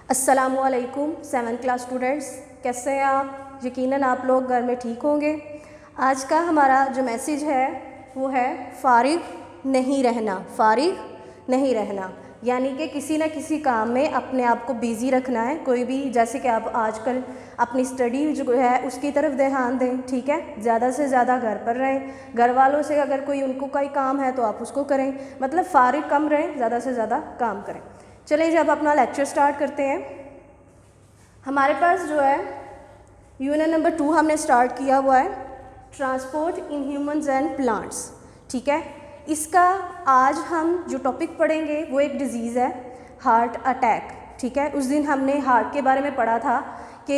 अस्सलामुअलैकुम 7th class students, कैसे हैं आप? यकीनन आप लोग घर में ठीक होंगे। आज का हमारा जो मैसेज है वो है फ़ारिग नहीं रहना। फ़ारिग नहीं रहना यानी कि किसी न किसी काम में अपने आप को बिज़ी रखना है। कोई भी, जैसे कि आप आजकल अपनी स्टडी जो है उसकी तरफ ध्यान दें, ठीक है। ज़्यादा से ज़्यादा घर पर रहें। घर वालों से अगर कोई उनको कोई काम है तो आप उसको करें, मतलब फ़ारिग कम रहें, ज़्यादा से ज़्यादा काम करें। चलिए जब अपना लेक्चर स्टार्ट करते हैं। हमारे पास जो है यूनिट नंबर 2 हमने स्टार्ट किया हुआ है, transport in humans and plants, ठीक है। इसका आज हम जो टॉपिक पढ़ेंगे वो एक डिजीज़ है, हार्ट अटैक, ठीक है। उस दिन हमने हार्ट के बारे में पढ़ा था कि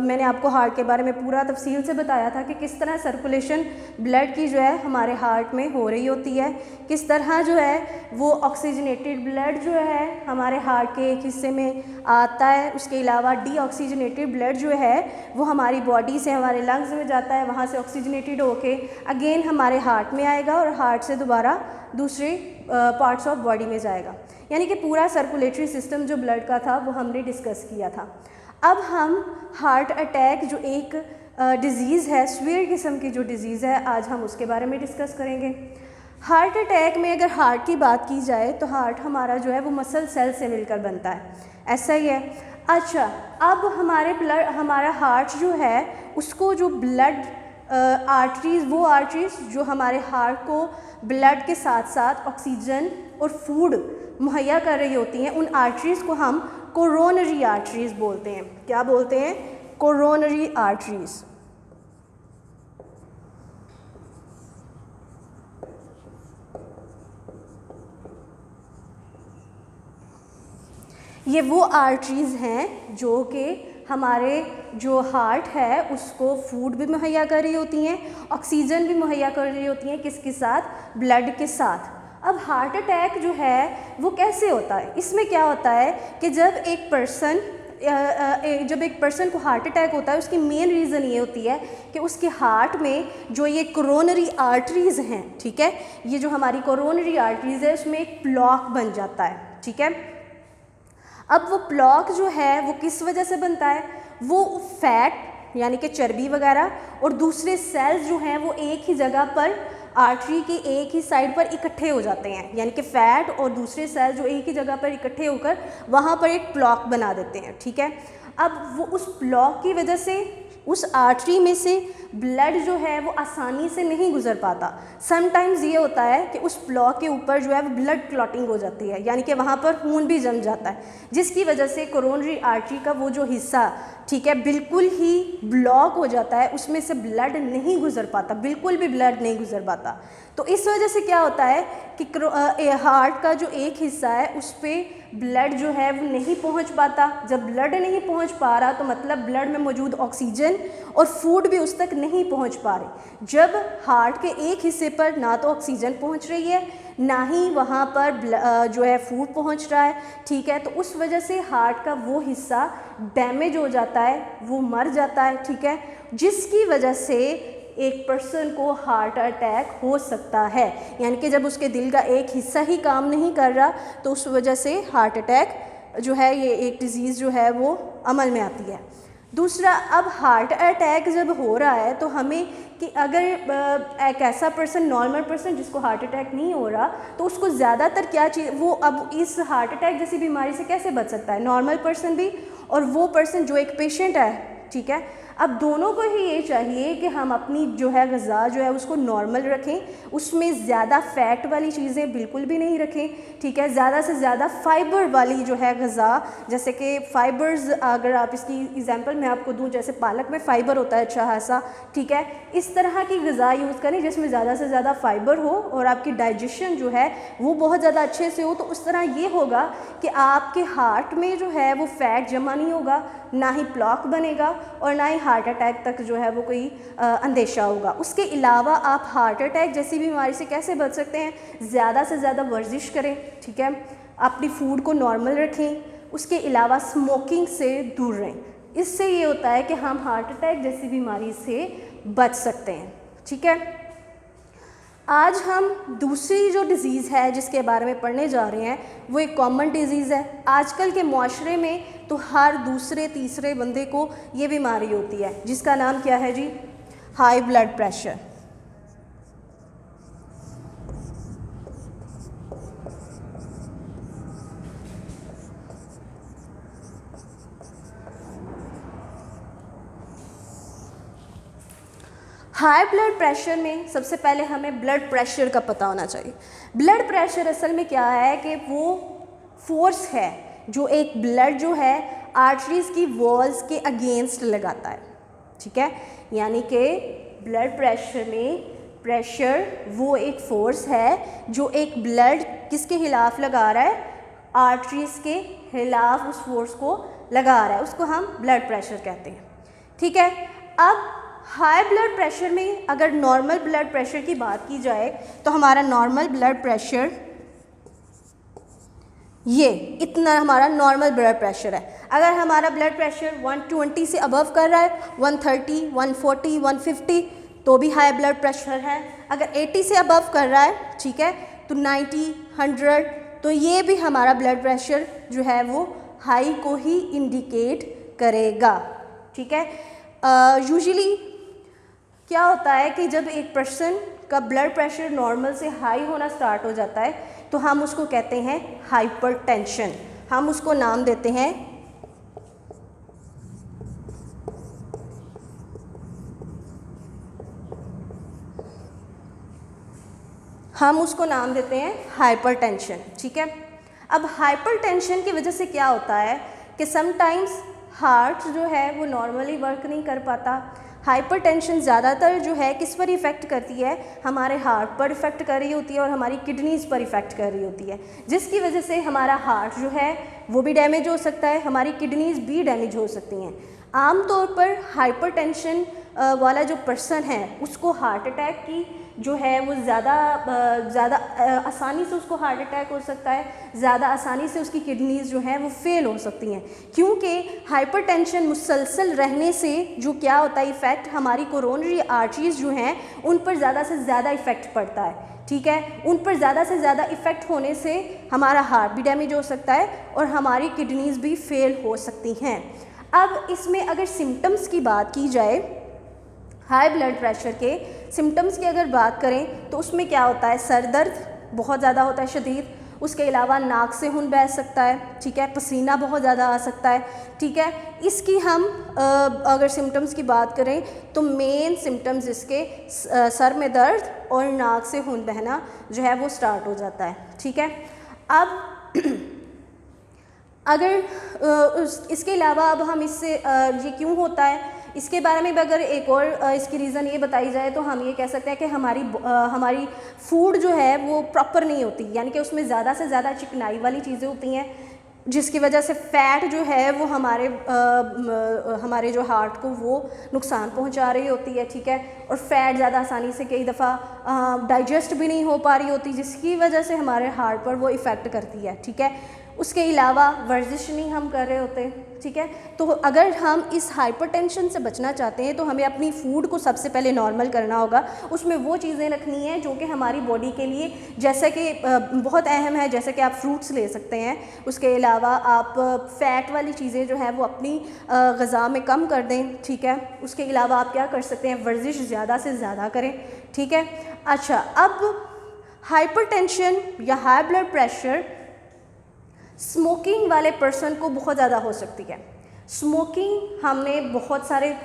मैंने आपको हार्ट के बारे में पूरा तफसील से बताया था कि किस तरह सर्कुलेशन ब्लड की जो है हमारे हार्ट में हो रही होती है, किस तरह जो है वो ऑक्सीजनेटेड ब्लड जो है हमारे हार्ट के एक हिस्से में आता है। उसके अलावा डीऑक्सीजनेटेड ब्लड जो है वो हमारी बॉडी से हमारे लंग्स में जाता है, वहाँ से ऑक्सीजनेटेड होके अगेन हमारे हार्ट में आएगा और हार्ट से दोबारा दूसरे पार्ट्स ऑफ बॉडी में जाएगा। यानी कि पूरा सर्कुलेटरी सिस्टम जो ब्लड का था वो हमने डिस्कस किया था। अब हम हार्ट अटैक जो एक डिज़ीज़ है, सीवियर किस्म की जो डिज़ीज़ है, आज हम उसके बारे में डिस्कस करेंगे। हार्ट अटैक में अगर हार्ट की बात की जाए तो हार्ट हमारा जो है वो मसल सेल से मिलकर बनता है, ऐसा ही है। अच्छा, अब हमारा हार्ट जो है उसको जो ब्लड आर्टरीज़, वो आर्टरीज़ जो हमारे हार्ट को ब्लड के साथ साथ ऑक्सीजन और फूड मुहैया कर रही होती हैं, उन आर्टरीज़ को हम कोरोनरी आर्टरीज़ बोलते हैं। क्या बोलते हैं? Coronary arteries. ये वो आर्टरीज़ हैं जो कि हमारे जो हार्ट है उसको फूड भी मुहैया कर रही होती हैं, ऑक्सीजन भी मुहैया कर रही होती हैं, किसके साथ? ब्लड के साथ। अब हार्ट अटैक जो है वो कैसे होता है? इसमें क्या होता है कि जब एक पर्सन को हार्ट अटैक होता है, उसकी मेन रीज़न ये होती है कि उसके हार्ट में जो ये कोरोनरी आर्टरीज़ हैं, ठीक है, ये जो हमारी कोरोनरी आर्टरीज़ है उसमें एक ब्लॉक बन जाता है, ठीक है। अब वो ब्लॉक जो है वो किस वजह से बनता है? वो फैट यानी कि चर्बी वगैरह और दूसरे सेल्स जो हैं वो एक ही जगह पर आर्टरी की एक ही साइड पर इकट्ठे हो जाते हैं, यानी कि फ़ैट और दूसरे सेल जो एक ही जगह पर इकट्ठे होकर वहाँ पर एक ब्लॉक बना देते हैं, ठीक है। अब वो उस ब्लॉक की वजह से उस आर्टरी में से ब्लड जो है वो आसानी से नहीं गुजर पाता। समटाइम्स ये होता है कि उस ब्लॉक के ऊपर जो है वो ब्लड क्लॉटिंग हो जाती है, यानी कि वहाँ पर खून भी जम जाता है, जिसकी वजह से कोरोनरी आर्टरी का वो जो हिस्सा, ठीक है, बिल्कुल ही ब्लॉक हो जाता है, उसमें से ब्लड नहीं गुजर पाता, बिल्कुल भी ब्लड नहीं गुजर पाता। तो इस वजह से क्या होता है कि हार्ट का जो एक हिस्सा है उस पर ब्लड जो है वो नहीं पहुंच पाता। जब ब्लड नहीं पहुंच पा रहा तो मतलब ब्लड में मौजूद ऑक्सीजन और फूड भी उस तक नहीं पहुंच पा रहे। जब हार्ट के एक हिस्से पर ना तो ऑक्सीजन पहुंच रही है ना ही वहाँ पर जो है फूड पहुंच रहा है, ठीक है, तो उस वजह से हार्ट का वो हिस्सा डैमेज हो जाता है, वो मर जाता है, ठीक है, जिसकी वजह से एक पर्सन को हार्ट अटैक हो सकता है। यानी कि जब उसके दिल का एक हिस्सा ही काम नहीं कर रहा तो उस वजह से हार्ट अटैक जो है ये एक डिज़ीज़ जो है वो अमल में आती है। दूसरा, अब हार्ट अटैक जब हो रहा है तो हमें कि अगर एक ऐसा पर्सन, नॉर्मल पर्सन जिसको हार्ट अटैक नहीं हो रहा, तो उसको ज़्यादातर क्या चीज़, वो अब इस हार्ट अटैक जैसी बीमारी से कैसे बच सकता है? नॉर्मल पर्सन भी और वो पर्सन जो एक पेशेंट है, ठीक है। अब दोनों को ही ये चाहिए कि हम अपनी जो है ग़िज़ा जो है उसको नॉर्मल रखें, उसमें ज़्यादा फ़ैट वाली चीज़ें बिल्कुल भी नहीं रखें, ठीक है। ज़्यादा से ज़्यादा फ़ाइबर वाली जो है ग़िज़ा, जैसे कि फ़ाइबर्स, अगर आप इसकी एग्जांपल मैं आपको दूं, जैसे पालक में फ़ाइबर होता है अच्छा खासा, ठीक है, इस तरह की ग़िज़ा यूज़ करें जिसमें ज़्यादा से ज़्यादा फ़ाइबर हो और आपकी डाइजेशन जो है वो बहुत ज़्यादा अच्छे से हो। तो उस तरह ये होगा कि आपके हार्ट में जो है वो फ़ैट जमा नहीं होगा, ना ही ब्लॉक बनेगा और ना ही हार्ट अटैक तक जो है वो कोई अंदेशा होगा। उसके अलावा आप हार्ट अटैक जैसी बीमारी से कैसे बच सकते हैं? ज़्यादा से ज़्यादा वर्जिश करें, ठीक है, अपनी फूड को नॉर्मल रखें, उसके अलावा स्मोकिंग से दूर रहें। इससे ये होता है कि हम हार्ट अटैक जैसी बीमारी से बच सकते हैं, ठीक है। आज हम दूसरी जो डिज़ीज़ है जिसके बारे में पढ़ने जा रहे हैं वो एक कॉमन डिज़ीज़ है। आजकल के माशरे में तो हर दूसरे तीसरे बंदे को ये बीमारी होती है, जिसका नाम क्या है जी? High blood pressure. High blood pressure में सबसे पहले हमें ब्लड प्रेशर का पता होना चाहिए। ब्लड प्रेशर असल में क्या है कि वो फोर्स है जो एक ब्लड जो है आर्टरीज़ की वॉल्स के अगेंस्ट लगाता है, ठीक है। यानी कि ब्लड प्रेशर में प्रेशर वो एक फोर्स है जो एक ब्लड किसके खिलाफ लगा रहा है? आर्टरीज़ के खिलाफ उस फोर्स को लगा रहा है, उसको हम ब्लड प्रेशर कहते हैं, ठीक है। अब हाई ब्लड प्रेशर में अगर नॉर्मल ब्लड प्रेशर की बात की जाए तो हमारा नॉर्मल ब्लड प्रेशर ये इतना हमारा नॉर्मल ब्लड प्रेशर है। अगर हमारा ब्लड प्रेशर 120 से अबव कर रहा है, 130, 140, 150 तो भी हाई ब्लड प्रेशर है। अगर 80 से अबव कर रहा है, ठीक है, तो 90, 100 तो ये भी हमारा ब्लड प्रेशर जो है वो हाई को ही इंडिकेट करेगा, ठीक है। यूजुअली क्या होता है कि जब एक पर्सन का ब्लड प्रेशर नॉर्मल से हाई होना स्टार्ट हो जाता है तो हम उसको कहते हैं हाइपरटेंशन। हम उसको नाम देते हैं हाइपरटेंशन, ठीक है। अब हाइपरटेंशन की वजह से क्या होता है कि समटाइम्स हार्ट जो है वो नॉर्मली वर्क नहीं कर पाता। हाइपरटेंशन ज़्यादातर जो है किस पर इफ़ेक्ट करती है? हमारे हार्ट पर इफ़ेक्ट कर रही होती है और हमारी किडनीज़ पर इफ़ेक्ट कर रही होती है, जिसकी वजह से हमारा हार्ट जो है वो भी डैमेज हो सकता है, हमारी किडनीज़ भी डैमेज हो सकती हैं। आम तौर पर हाइपरटेंशन वाला जो पर्सन है उसको हार्ट अटैक की जो है वो ज़्यादा आसानी से उसको हार्ट अटैक हो सकता है, ज़्यादा आसानी से उसकी किडनीज़ जो हैं वो फेल हो सकती हैं, क्योंकि हाइपरटेंशन मुसलसल रहने से जो क्या होता है इफ़ेक्ट, हमारी कोरोनरी आर्टरीज़ जो हैं उन पर ज़्यादा से ज़्यादा इफ़ेक्ट पड़ता है, ठीक है। उन पर ज़्यादा से ज़्यादा इफ़ेक्ट होने से हमारा हार्ट भी डैमेज हो सकता है और हमारी किडनीज़ भी फेल हो सकती हैं। अब इसमें अगर सिम्टम्स की बात की जाए, हाई ब्लड प्रेशर के सिम्टम्स की अगर बात करें तो उसमें क्या होता है? सर दर्द बहुत ज़्यादा होता है, शदीद। उसके अलावा नाक से खून बह सकता है, ठीक है, पसीना बहुत ज़्यादा आ सकता है, ठीक है। इसकी हम अगर सिम्टम्स की बात करें तो मेन सिम्टम्स इसके सर में दर्द और नाक से खून बहना जो है वो स्टार्ट हो जाता है, ठीक है। अब अगर इसके अलावा अब हम इससे ये क्यों होता है इसके बारे में भी अगर एक और इसकी रीज़न ये बताई जाए तो हम ये कह सकते हैं कि हमारी फूड जो है वो प्रॉपर नहीं होती, यानी कि उसमें ज़्यादा से ज़्यादा चिकनाई वाली चीज़ें होती हैं, जिसकी वजह से फ़ैट जो है वो हमारे जो हार्ट को वो नुकसान पहुंचा रही होती है, ठीक है। और फ़ैट ज़्यादा आसानी से कई दफ़ा डाइजेस्ट भी नहीं हो पा रही होती, जिसकी वजह से हमारे हार्ट पर वो इफ़ेक्ट करती है, ठीक है। उसके अलावा वर्जिश नहीं हम कर रहे होते, ठीक है। तो अगर हम इस हाइपरटेंशन से बचना चाहते हैं तो हमें अपनी फूड को सबसे पहले नॉर्मल करना होगा। उसमें वो चीज़ें रखनी हैं जो कि हमारी बॉडी के लिए जैसे कि बहुत अहम है, जैसे कि आप फ्रूट्स ले सकते हैं। उसके अलावा आप फ़ैट वाली चीज़ें जो हैं वो अपनी ग़िज़ा में कम कर दें, ठीक है। उसके अलावा आप क्या कर सकते हैं? वर्जिश ज़्यादा से ज़्यादा करें, ठीक है। अच्छा, अब हाइपरटेंशन या हाई ब्लड प्रेशर स्मोकिंग वाले पर्सन को बहुत ज़्यादा हो सकती है। स्मोकिंग, हमने बहुत सारे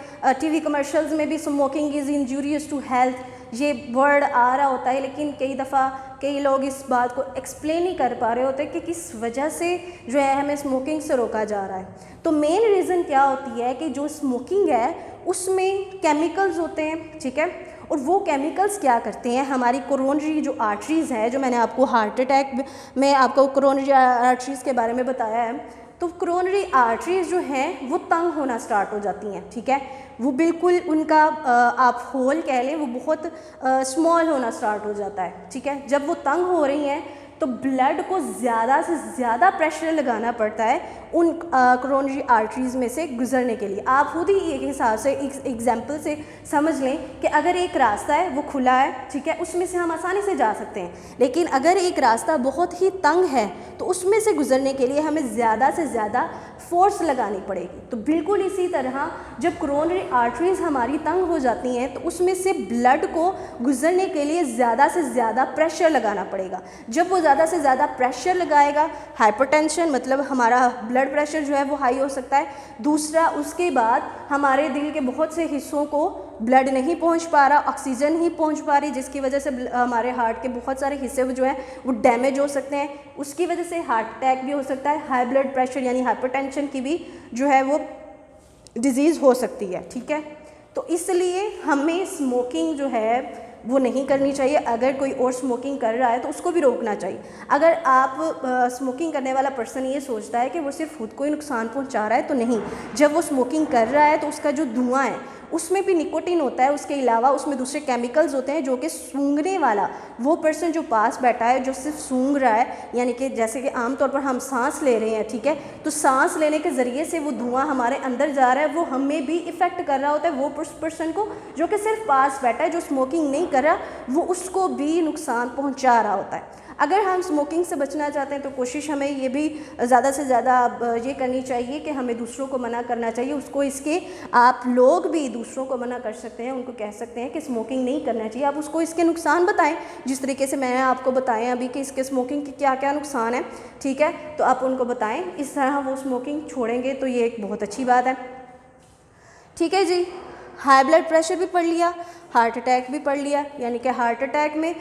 टीवी कमर्शियल्स में भी smoking is injurious to health ये वर्ड आ रहा होता है, लेकिन कई दफ़ा कई लोग इस बात को एक्सप्लेन नहीं कर पा रहे होते कि किस वजह से जो है हमें स्मोकिंग से रोका जा रहा है। तो मेन रीज़न क्या होती है कि जो स्मोकिंग है उसमें केमिकल्स होते हैं, ठीक है। और वो केमिकल्स क्या करते हैं, हमारी कोरोनरी जो आर्टरीज़ है, जो मैंने आपको हार्ट अटैक में आपको कोरोनरी आर्टरीज़ के बारे में बताया है, तो कोरोनरी आर्टरीज़ जो हैं वो तंग होना स्टार्ट हो जाती हैं, ठीक है। वो बिल्कुल उनका आप होल कह लें वो बहुत स्मॉल होना स्टार्ट हो जाता है, ठीक है। जब वो तंग हो रही हैं तो ब्लड को ज़्यादा से ज़्यादा प्रेशर लगाना पड़ता है उन कोरोनरी आर्टरीज़ में से गुजरने के लिए। आप खुद ही एक हिसाब से एग्जांपल से समझ लें कि अगर एक रास्ता है वो खुला है, ठीक है, उसमें से हम आसानी से जा सकते हैं, लेकिन अगर एक रास्ता बहुत ही तंग है तो उसमें से गुजरने के लिए हमें ज़्यादा से ज़्यादा फोर्स लगानी पड़ेगी। तो बिल्कुल इसी तरह जब कोरोनरी आर्टरीज़ हमारी तंग हो जाती हैं तो उसमें से ब्लड को गुजरने के लिए ज़्यादा से ज़्यादा प्रेशर लगाना पड़ेगा। जब वो ज़्यादा से ज़्यादा प्रेशर लगाएगा, हाइपरटेंशन मतलब हमारा ब्लड प्रेशर जो है वो हाई हो सकता है। दूसरा, उसके बाद हमारे दिल के बहुत से हिस्सों को ब्लड नहीं पहुंच पा रहा, ऑक्सीजन नहीं पहुंच पा रही, जिसकी वजह से हमारे हार्ट के बहुत सारे हिस्से जो हैं वो डैमेज हो सकते हैं। उसकी वजह से हार्ट अटैक भी हो सकता है। हाई ब्लड प्रेशर यानी हाइपरटेंशन की भी जो है वो डिजीज़ हो सकती है, ठीक है। तो इसलिए हमें स्मोकिंग जो है वो नहीं करनी चाहिए। अगर कोई और स्मोकिंग कर रहा है तो उसको भी रोकना चाहिए। अगर आप स्मोकिंग करने वाला पर्सन ये सोचता है कि वो सिर्फ खुद को ही नुकसान पहुंचा रहा है, तो नहीं। जब वो स्मोकिंग कर रहा है तो उसका जो धुआं है उसमें भी निकोटीन होता है, उसके अलावा उसमें दूसरे केमिकल्स होते हैं जो कि सूंघने वाला वो पर्सन जो पास बैठा है जो सिर्फ सूंघ रहा है, यानी कि जैसे कि आमतौर पर हम सांस ले रहे हैं, ठीक है, तो सांस लेने के ज़रिए से वो धुआं हमारे अंदर जा रहा है, वो हमें भी इफ़ेक्ट कर रहा होता है। वो पर्सन को जो कि सिर्फ पास बैठा है, जो स्मोकिंग नहीं कर रहा, वो उसको भी नुकसान पहुँचा रहा होता है। अगर हम स्मोकिंग से बचना चाहते हैं तो कोशिश हमें ये भी ज़्यादा से ज़्यादा ये करनी चाहिए कि हमें दूसरों को मना करना चाहिए। उसको इसके आप लोग भी दूसरों को मना कर सकते हैं, उनको कह सकते हैं कि स्मोकिंग नहीं करना चाहिए। आप उसको इसके नुकसान बताएं, जिस तरीके से मैंने आपको बताया अभी कि इसके स्मोकिंग के क्या क्या नुकसान है, ठीक है, तो आप उनको बताएँ। इस तरह वो स्मोकिंग छोड़ेंगे तो ये एक बहुत अच्छी बात है, ठीक है जी। हाई ब्लड प्रेशर भी पढ़ लिया, हार्ट अटैक भी पढ़ लिया। यानी कि हार्ट अटैक में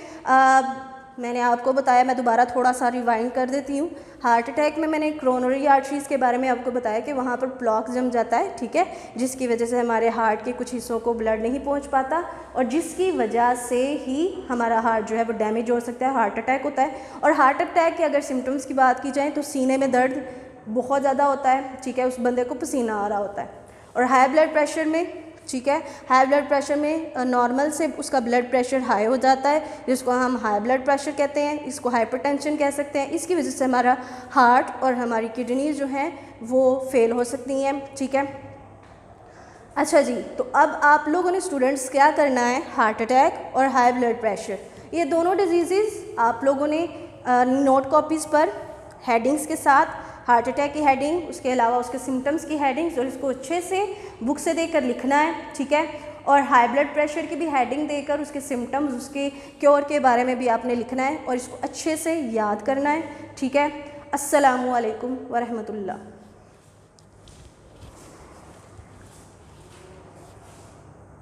मैंने आपको बताया, मैं दोबारा थोड़ा सा रिवाइंड कर देती हूँ। हार्ट अटैक में मैंने कोरोनरी आर्टरीज़ के बारे में आपको बताया कि वहाँ पर ब्लॉक जम जाता है, ठीक है, जिसकी वजह से हमारे हार्ट के कुछ हिस्सों को ब्लड नहीं पहुँच पाता और जिसकी वजह से ही हमारा हार्ट जो है वो डैमेज हो सकता है, हार्ट अटैक होता है। और हार्ट अटैक के अगर सिम्टम्स की बात की जाए तो सीने में दर्द बहुत ज़्यादा होता है, ठीक है, उस बंदे को पसीना आ रहा होता है। और हाई ब्लड प्रेशर में, ठीक है, हाई ब्लड प्रेशर में नॉर्मल से उसका ब्लड प्रेशर हाई हो जाता है, जिसको हम हाई ब्लड प्रेशर कहते हैं, इसको हाइपरटेंशन कह सकते हैं। इसकी वजह से हमारा हार्ट और हमारी किडनीज जो हैं वो फेल हो सकती हैं, ठीक है। अच्छा जी, तो अब आप लोगों ने स्टूडेंट्स क्या करना है, हार्ट अटैक और हाई ब्लड प्रेशर, ये दोनों डिजीज़ आप लोगों ने नोट कॉपीज़ पर हेडिंग्स के साथ, हार्ट अटैक की हेडिंग, उसके अलावा उसके सिम्टम्स की हेडिंग्स, और इसको अच्छे से बुक से देकर लिखना है, ठीक है। और हाई ब्लड प्रेशर की भी हेडिंग देकर उसके सिम्टम्स, उसके क्योर के बारे में भी आपने लिखना है और इसको अच्छे से याद करना है, ठीक है। अस्सलामु अलैकुम व रहमतुल्लाह।